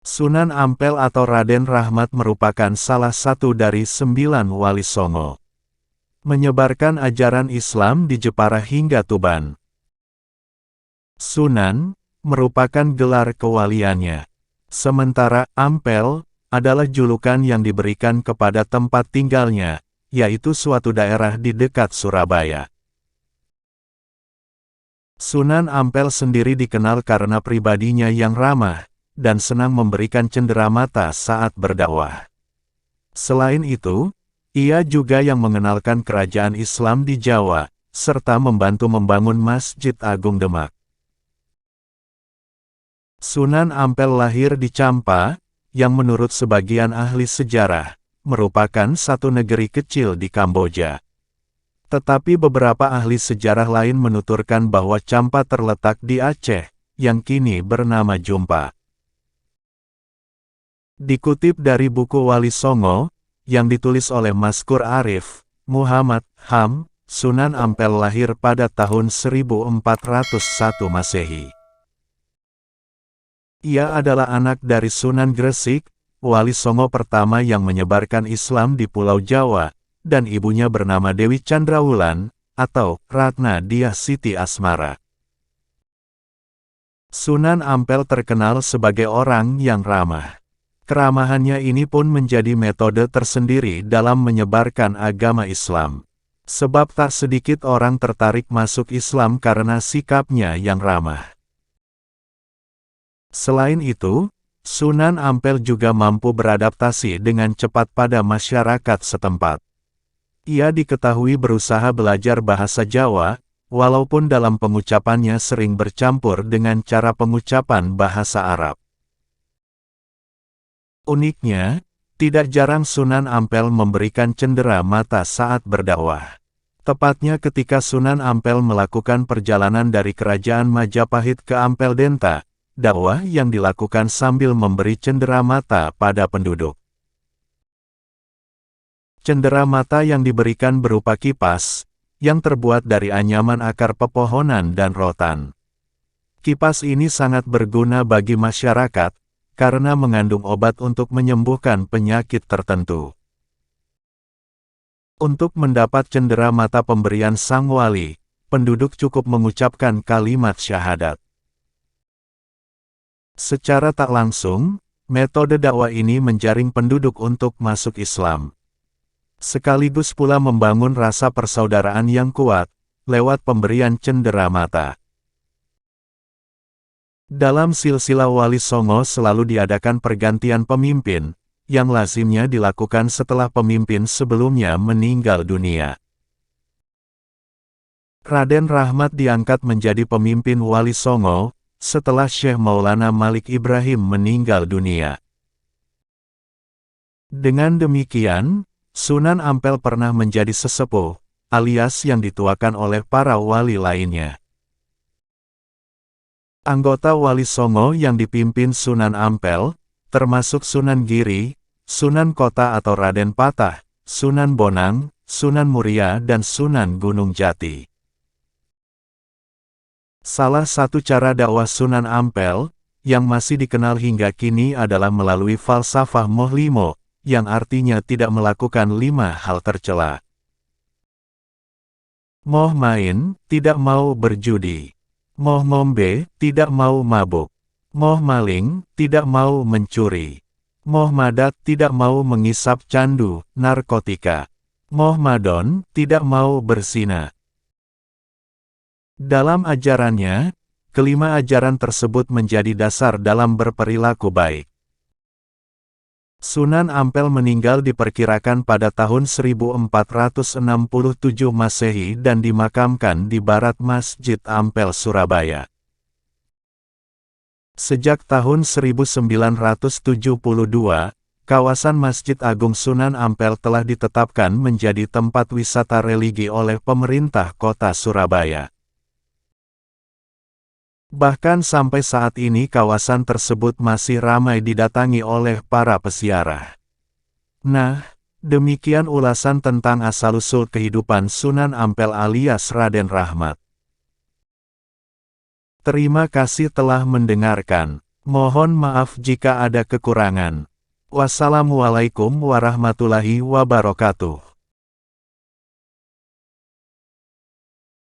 Sunan Ampel atau Raden Rahmat merupakan salah satu dari 9 Wali Songo. Menyebarkan ajaran Islam di Jepara hingga Tuban. Sunan merupakan gelar kewaliannya. Sementara Ampel adalah julukan yang diberikan kepada tempat tinggalnya, yaitu suatu daerah di dekat Surabaya. Sunan Ampel sendiri dikenal karena pribadinya yang ramah dan senang memberikan cenderamata saat berdakwah. Selain itu, ia juga yang mengenalkan kerajaan Islam di Jawa, serta membantu membangun Masjid Agung Demak. Sunan Ampel lahir di Champa, yang menurut sebagian ahli sejarah, merupakan satu negeri kecil di Kamboja. Tetapi beberapa ahli sejarah lain menuturkan bahwa Champa terletak di Aceh, yang kini bernama Jumpa. Dikutip dari buku Wali Songo, yang ditulis oleh Maskur Arif, Muhammad Ham, Sunan Ampel lahir pada tahun 1401 Masehi. Ia adalah anak dari Sunan Gresik, Wali Songo pertama yang menyebarkan Islam di Pulau Jawa, dan ibunya bernama Dewi Chandrawulan, atau Ratna Diah Siti Asmara. Sunan Ampel terkenal sebagai orang yang ramah. Keramahannya ini pun menjadi metode tersendiri dalam menyebarkan agama Islam. Sebab tak sedikit orang tertarik masuk Islam karena sikapnya yang ramah. Selain itu, Sunan Ampel juga mampu beradaptasi dengan cepat pada masyarakat setempat. Ia diketahui berusaha belajar bahasa Jawa, walaupun dalam pengucapannya sering bercampur dengan cara pengucapan bahasa Arab. Uniknya, tidak jarang Sunan Ampel memberikan cendera mata saat berdakwah. Tepatnya ketika Sunan Ampel melakukan perjalanan dari Kerajaan Majapahit ke Ampel Denta, dakwah yang dilakukan sambil memberi cendera mata pada penduduk. Cendera mata yang diberikan berupa kipas, yang terbuat dari anyaman akar pepohonan dan rotan. Kipas ini sangat berguna bagi masyarakat, karena mengandung obat untuk menyembuhkan penyakit tertentu. Untuk mendapat cendera mata pemberian sang wali, penduduk cukup mengucapkan kalimat syahadat. Secara tak langsung, metode dakwah ini menjaring penduduk untuk masuk Islam. Sekaligus pula membangun rasa persaudaraan yang kuat, lewat pemberian cendera mata. Dalam silsilah Wali Songo selalu diadakan pergantian pemimpin, yang lazimnya dilakukan setelah pemimpin sebelumnya meninggal dunia. Raden Rahmat diangkat menjadi pemimpin Wali Songo, setelah Syekh Maulana Malik Ibrahim meninggal dunia. Dengan demikian, Sunan Ampel pernah menjadi sesepuh, alias yang dituakan oleh para wali lainnya. Anggota Wali Songo yang dipimpin Sunan Ampel, termasuk Sunan Giri, Sunan Kota atau Raden Patah, Sunan Bonang, Sunan Muria dan Sunan Gunung Jati. Salah satu cara dakwah Sunan Ampel, yang masih dikenal hingga kini adalah melalui falsafah Mohlimo, yang artinya tidak melakukan 5 hal tercela. Moh main, tidak mau berjudi. Moh ngombe, tidak mau mabuk. Moh maling, tidak mau mencuri. Moh madat, tidak mau mengisap candu, narkotika. Moh madon, tidak mau berzina. Dalam ajarannya, kelima ajaran tersebut menjadi dasar dalam berperilaku baik. Sunan Ampel meninggal diperkirakan pada tahun 1467 Masehi dan dimakamkan di barat Masjid Ampel Surabaya. Sejak tahun 1972, kawasan Masjid Agung Sunan Ampel telah ditetapkan menjadi tempat wisata religi oleh pemerintah kota Surabaya. Bahkan sampai saat ini kawasan tersebut masih ramai didatangi oleh para peziarah. Nah, demikian ulasan tentang asal-usul kehidupan Sunan Ampel alias Raden Rahmat. Terima kasih telah mendengarkan. Mohon maaf jika ada kekurangan. Wassalamualaikum warahmatullahi wabarakatuh.